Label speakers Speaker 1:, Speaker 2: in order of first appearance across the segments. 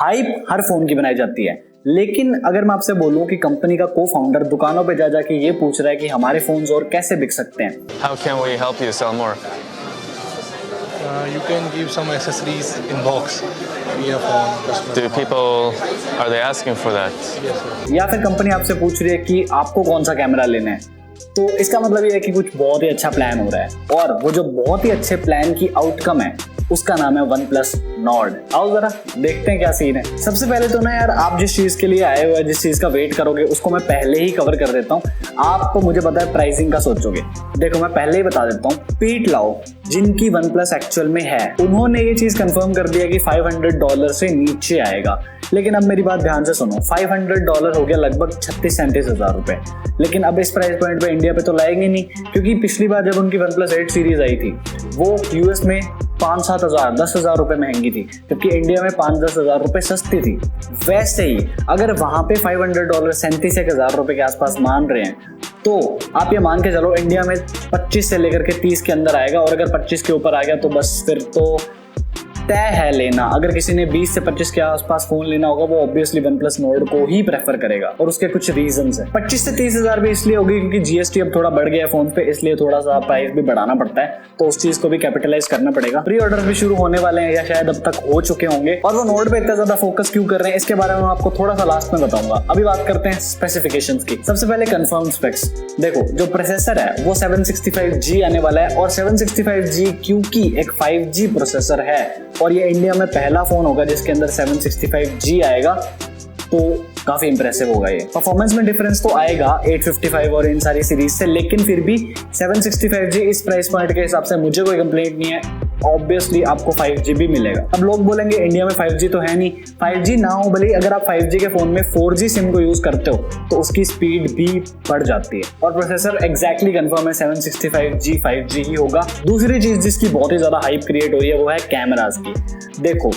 Speaker 1: Hype हर phone की बनाई जाती है, लेकिन अगर मैं आपसे बोलूं कि कंपनी का को फाउंडर दुकानों पे जा जाके ये पूछ रहा है कि हमारे फोन्स और कैसे बिक सकते हैं।
Speaker 2: How can we help you sell more?
Speaker 3: You can give some accessories in box via phone.
Speaker 2: Do people, are they asking for that?
Speaker 3: Yes, sir.
Speaker 1: या फिर कंपनी आपसे पूछ रही है कि आपको कौन सा कैमरा लेना है, तो इसका मतलब ये है कि कुछ बहुत ही अच्छा प्लान हो रहा है, और वो जो बहुत ही अच्छे प्लान की आउटकम है उसका नाम है OnePlus Nord। आओ जरा देखते हैं क्या सीन है। सबसे पहले तो ना यार, आप जिस चीज के लिए आए हुए हैं, जिस चीज का वेट करोगे, उसको मैं पहले ही कवर कर देता हूँ। आप मुझे पता है प्राइसिंग का सोचोगे। देखो मैं पहले ही बता देता हूँ, पीट लाओ जिनकी OnePlus एक्चुअल में है, उन्होंने ये चीज कंफर्म कर दिया कि $500 से नीचे आएगा। लेकिन अब मेरी बात ध्यान से सुनो, $500 हो गया लगभग 36-37 हज़ार रुपए। लेकिन अब इस प्राइस पॉइंट पे इंडिया पे तो लाएंगे नहीं, क्योंकि पिछली बार जब उनकी OnePlus 8 सीरीज आई थी वो यूएस में 5-7 हज़ार 10 हज़ार रुपए महंगी थी, जबकि इंडिया में 5-10 हज़ार रुपए सस्ती थी। वैसे ही अगर वहां पे $500 37 हज़ार रुपए के आसपास मान रहे हैं, तो आप ये मान के चलो इंडिया में 25 से लेकर के 30 के अंदर आएगा। और अगर 25 के ऊपर आ गया तो बस फिर तो तय है लेना। अगर किसी ने 20 से 25 के आसपास फोन लेना होगा, वो ऑब्वियसली OnePlus Nord को ही प्रेफर करेगा, और उसके कुछ रीजंस हैं। 25 से 30 हज़ार भी इसलिए होगी क्योंकि जीएसटी अब थोड़ा बढ़ गया है फोन पे, इसलिए थोड़ा सा प्राइस भी बढ़ाना पड़ता है, तो उस चीज को भी कैपिटलाइज करना पड़ेगा। प्री ऑर्डर भी शुरू होने वाले हैं या शायद अब तक हो चुके होंगे। और वो Nord पे इतना ज्यादा फोकस क्यों कर रहे हैं, इसके बारे में मैं आपको थोड़ा सा लास्ट में बताऊंगा। अभी बात करते हैं स्पेसिफिकेशंस की। सबसे पहले कंफर्म स्पेक्स। देखो जो प्रोसेसर है वो 765G आने वाला है, और 765G क्योंकि एक 5G प्रोसेसर है और ये इंडिया में पहला फोन होगा जिसके अंदर 765G आएगा, तो काफी इंप्रेसिव होगा। ये परफॉर्मेंस में डिफरेंस तो आएगा 855 और इन सारी सीरीज से, लेकिन फिर भी 765G इस प्राइस पॉइंट के हिसाब से मुझे कोई कंप्लेंट नहीं है। ऑब्वियसली आपको 5G भी मिलेगा। अब लोग बोलेंगे इंडिया में 5G तो है नहीं। 5G ना हो भले, अगर आप 5G के फोन में 4G सिम को यूज करते हो तो उसकी स्पीड भी बढ़ जाती है। और प्रोसेसर एग्जैक्टली कंफर्म है 765G 5G ही होगा। दूसरी चीज जिसकी बहुत ही ज्यादा हाइप क्रिएट हुई है वो है कैमरास की। देखो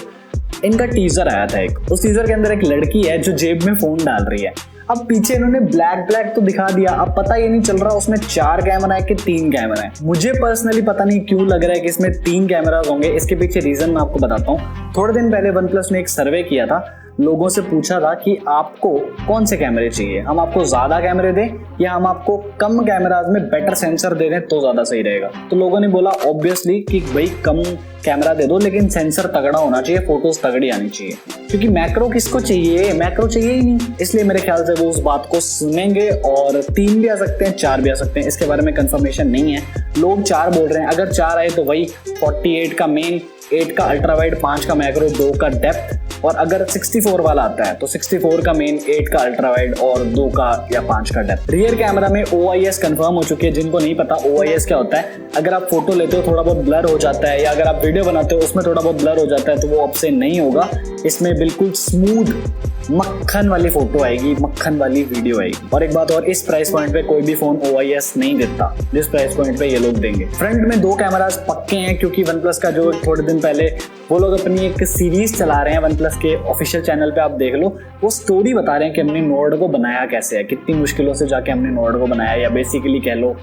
Speaker 1: इनका टीजर आया था एक, उस टीजर के अंदर एक लड़की है जो जेब में फोन डाल रही है। अब पीछे इन्होंने ब्लैक तो दिखा दिया, अब पता ये नहीं चल रहा उसमें 4 कैमरा है कि 3 कैमरा है। मुझे पर्सनली पता नहीं क्यों लग रहा है कि इसमें 3 कैमरास होंगे। इसके पीछे रीजन मैं आपको बताता हूँ। थोड़े दिन पहले OnePlus ने एक सर्वे किया था, लोगों से पूछा था कि आपको कौन से कैमरे चाहिए, हम आपको ज्यादा कैमरे दें या हम आपको कम कैमराज में बेटर सेंसर दे दें तो ज्यादा सही रहेगा। तो लोगों ने बोला ऑब्वियसली कि भाई कम कैमरा दे दो, लेकिन सेंसर तगड़ा होना चाहिए, फोटोज तगड़ी आनी चाहिए, क्योंकि मैक्रो किसको चाहिए, मैक्रो चाहिए ही नहीं। इसलिए मेरे ख्याल से वो उस बात को सुनेंगे, और 3 भी आ सकते हैं 4 भी आ सकते हैं, इसके बारे में कंफर्मेशन नहीं है। लोग 4 बोल रहे हैं। अगर 4 आए तो वही 48 का मेन, 8 का अल्ट्रा वाइड, 5 का मैक्रो, 2 का डेप्थ, और अगर 64 वाला आता है तो 64 का मेन, 8 का अल्ट्रा वाइड और 2 का या 5 का डेप्थ। रियर कैमरा में OIS कंफर्म हो चुकी है। जिनको नहीं पता OIS क्या होता है, अगर आप फोटो लेते हो थोड़ा बहुत ब्लर हो जाता है, या अगर आप वीडियो बनाते हो उसमें थोड़ा बहुत ब्लर हो जाता है, तो वो अब से नहीं होगा। इसमें बिल्कुल स्मूथ मक्खन वाली फोटो आएगी, मक्खन वाली वीडियो आएगी। और एक बात और, इस प्राइस पॉइंट पे कोई भी फोन OIS नहीं देता जिस प्राइस पॉइंट पे ये लोग देंगे। फ्रंट में 2 कैमरास पक्के हैं, क्योंकि OnePlus का जो थोड़े दिन पहले वो लोग अपनी एक सीरीज चला रहे हैं OnePlus के ऑफिशियल चैनल पे, आप देख लो, वो स्टोरी बता रहे हैं कि हमने Nord को बनाया कैसे है, कितनी मुश्किलों से जाके हमने Nord को बनाया, या बेसिकली कह लो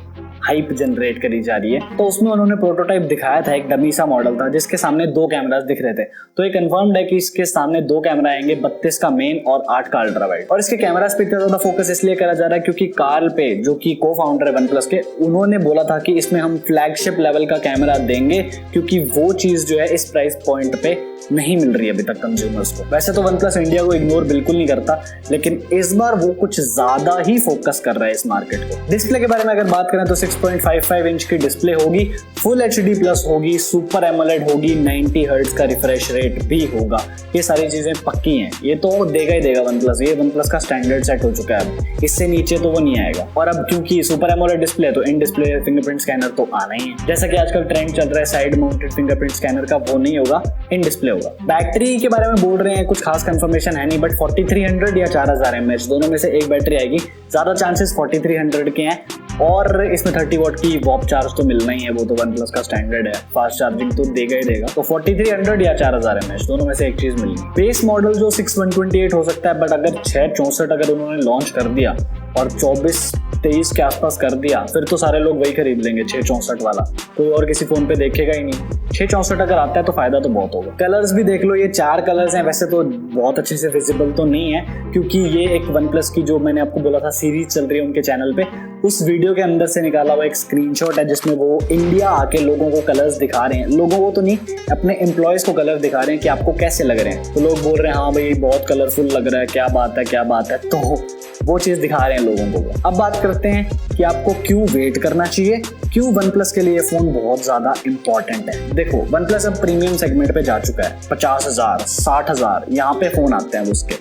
Speaker 1: हाइप जनरेट करी जा रही है। तो उसमें उन्होंने प्रोटोटाइप दिखाया था, एक डमी सा मॉडल था जिसके सामने 2 कैमरास दिख रहे थे। तो ये कंफर्म्ड है कि इसके सामने 2 कैमरा आएंगे, 32 का मेन और 8 का अल्ट्रा वाइड। और इसके कैमरास पे इतना ज्यादा फोकस इसलिए करा जा रहा है क्योंकि कार्ल पे, जो कि को फाउंडर है OnePlus के, उन्होंने बोला था कि इसमें हम फ्लैगशिप लेवल का कैमरा देंगे, क्योंकि वो चीज जो है इस प्राइस पॉइंट पे नहीं मिल रही है अभी तक कंज्यूमर्स को। वैसे तो OnePlus इंडिया को इग्नोर बिल्कुल नहीं करता, लेकिन इस बार वो कुछ ज्यादा ही फोकस कर रहा है इस मार्केट को। डिस्प्ले के बारे में अगर बात करें तो 6.55 इंच की डिस्प्ले होगी, फुल HD प्लस होगी, सुपर एमोलेड होगी, 90 हर्ट्ज का रिफ्रेश रेट भी होगा। ये सारी चीजें पक्की हैं, ये तो देगा ही देगा OnePlus। ये OnePlus का स्टैंडर्ड सेट हो चुका है, अब इससे नीचे तो वो नहीं आएगा। और अब क्योंकि सुपर एमोलेड डिस्प्ले है तो इन डिस्प्ले फिंगरप्रिंट स्कैनर तो आना ही है। जैसा कि आजकल ट्रेंड चल रहा है साइड माउंटेड फिंगरप्रिंट स्कैनर का, वो नहीं होगा, इन डिस्प्ले होगा। बैटरी के बारे में बोल रहे हैं, कुछ खास कंफर्मेशन है नहीं, बट 4300 या 4000 mAh दोनों में से एक बैटरी आएगी। ज्यादा चांसेस 4300 के हैं, और इसमें 30 वॉट की वॉप चार्ज तो मिलना ही है, वो तो OnePlus का स्टैंडर्ड है, फास्ट चार्जिंग तो देगा ही देगा। तो 4300 या 4000 mAh दोनों में से एक चीज मिलेगी। बेस मॉडल जो 6128 हो सकता है, बट अगर 664 अगर उन्होंने लॉन्च कर दिया और 24-23 के आसपास कर दिया, फिर तो सारे लोग वही खरीद लेंगे 664 वाला, कोई और किसी फोन पे देखेगा ही नहीं। 664 अगर आता है तो फायदा तो बहुत होगा। कलर्स भी देख लो, ये 4 कलर्स हैं, वैसे तो बहुत अच्छे से विजिबल तो नहीं है क्योंकि ये एक OnePlus की जो मैंने आपको बोला था सीरीज चल रही है उनके चैनल पे, उस वीडियो के अंदर से निकाला हुआ एक स्क्रीनशॉट है जिसमें वो इंडिया आके लोगों को कलर्स दिखा रहे हैं, लोगों को तो नहीं अपने एम्प्लॉयज को कलर दिखा रहे हैं कि आपको कैसे लग रहे हैं। तो लोग बोल रहे हैं हाँ भाई बहुत कलरफुल लग रहा है, क्या बात है क्या बात है, तो वो चीज दिखा रहे हैं लोगों को। अब बात करते हैं कि आपको क्यों वेट करना चाहिए, क्यों OnePlus के लिए ये फोन बहुत ज्यादा इंपॉर्टेंट है। देखो OnePlus अब प्रीमियम सेगमेंट पे जा चुका है, 50,000 60,000 यहाँ पे फोन आते हैं उसके,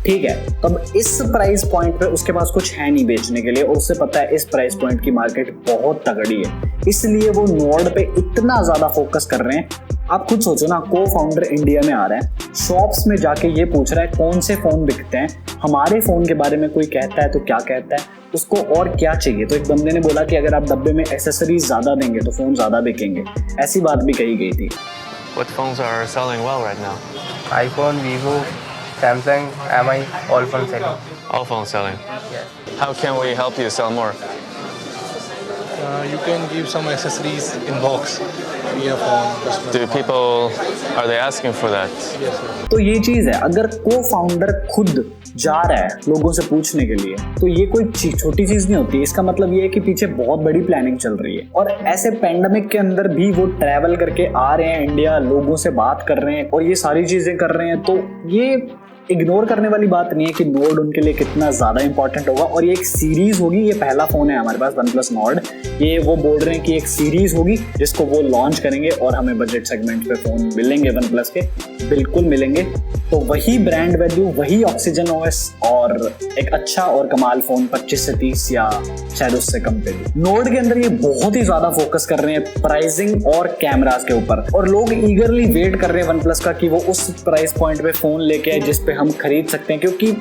Speaker 1: ठीक है। तब इस प्राइस पॉइंट पे उसके पास कुछ है नहीं बेचने के लिए और उससे पता है इस प्राइस पॉइंट की मार्केट बहुत तगड़ी है, इसलिए वो नॉर्ड पे इतना ज्यादा फोकस कर रहे हैं। आप खुद सोचो ना, को फाउंडर इंडिया में आ रहा है, शॉप्स में जाके ये पूछ रहा है कौन से फोन बिकते हैं, हमारे फोन के बारे में कोई कहता है तो क्या कहता है, उसको और क्या चाहिए। तो एक बंदे ने बोला कि अगर आप डब्बे में एसेसरीज ज्यादा देंगे तो फोन ज्यादा बिकेंगे, ऐसी बात भी कही गई थी।
Speaker 2: What phones are selling well right now?
Speaker 4: iPhone, Vivo, Samsung, MI, all phones selling.
Speaker 2: All phones selling.
Speaker 4: Yes.
Speaker 2: How can we help you sell more?
Speaker 3: You can give some accessories in box. Earphone, customer.
Speaker 2: Do people, are they asking for that?
Speaker 3: Yes, sir.
Speaker 1: तो ये चीज है, अगर को founder खुद जा रहा है लोगों से पूछने के लिए तो ये कोई छोटी चीज नहीं होती। इसका मतलब ये है कि पीछे बहुत बड़ी प्लानिंग चल रही है और ऐसे पेंडेमिक के अंदर भी वो ट्रैवल करके आ रहे हैं इंडिया, लोगों से बात कर रहे हैं और ये सारी चीजें कर रहे हैं। तो ये इग्नोर करने वाली बात नहीं है कि नोड उनके लिए कितना ज्यादा इंपॉर्टेंट होगा। और ये एक सीरीज होगी, ये पहला फोन है हमारे पास OnePlus Nord, ये वो बोल रहे हैं कि एक सीरीज होगी जिसको वो लॉन्च करेंगे और हमें बजट सेगमेंट पे फोन मिलेंगे OnePlus के, बिल्कुल मिलेंगे। तो वही ब्रांड वैल्यू, वही ऑक्सीजन OS और एक अच्छा और कमाल फोन 25 से 30 या शायद उससे कम पे भी। नोड के अंदर ये बहुत ही ज्यादा फोकस कर रहे हैं प्राइसिंग और कैमरास के ऊपर और लोग ईगरली वेट कर रहे हैं OnePlus का कि वो उस प्राइस पॉइंट पे फोन लेके आए जिस पे हम खरीद सकते हैं, क्योंकि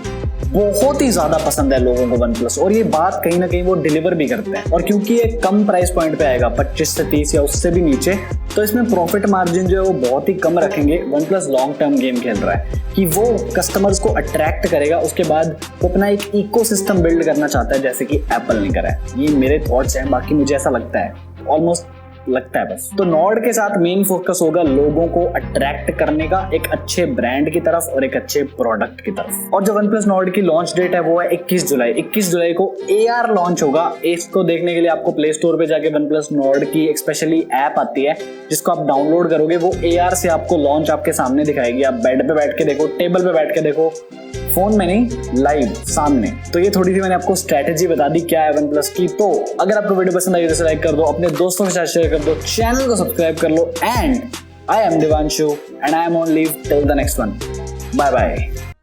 Speaker 1: बहुत ही ज्यादा पसंद है लोगों को OnePlus और ये बात कहीं ना कहीं वो डिलीवर भी करते हैं। और क्योंकि ये कम प्राइस पॉइंट पे आएगा 25 से 30 या उससे भी नीचे, तो इसमें प्रॉफिट मार्जिन जो है वो बहुत ही कम रखेंगे। OnePlus लॉन्ग टर्म गेम खेल रहा है कि वो कस्टमर्स को अट्रैक्ट करेगा, उसके बाद वो अपना एक इकोसिस्टम बिल्ड करना चाहता है जैसे कि एप्पल नहीं करा है। ये मेरे थॉट्स हैं, बाकी मुझे ऐसा लगता है, ऑलमोस्ट लगता है बस। तो नॉर्ड के साथ मेन फोकस होगा लोगों को अट्रैक्ट करने का एक अच्छे ब्रांड की तरफ और एक अच्छे प्रोडक्ट की तरफ। और जो OnePlus Nord की लॉन्च डेट है वो है 21 जुलाई। 21 जुलाई को AR लॉन्च होगा। इसको देखने के लिए आपको प्ले स्टोर पे जाके OnePlus Nord की एक स्पेशली ऐप आती है जिसको आप डाउनलोड करोगे, वो AR से आपको लॉन्च आपके सामने दिखाएगी। आप बेड पे बैठ के देखो, टेबल पे बैठ के देखो, फोन में नहीं, लाइव सामने। तो ये थोड़ी सी मैंने आपको स्ट्रेटेजी बता दी क्या है OnePlus की। तो अगर आपको वीडियो पसंद आई तो लाइक कर दो, अपने दोस्तों के साथ शेयर कर दो, चैनल को सब्सक्राइब कर लो। And I am Devanshu and I am on leave till the next one. Bye bye.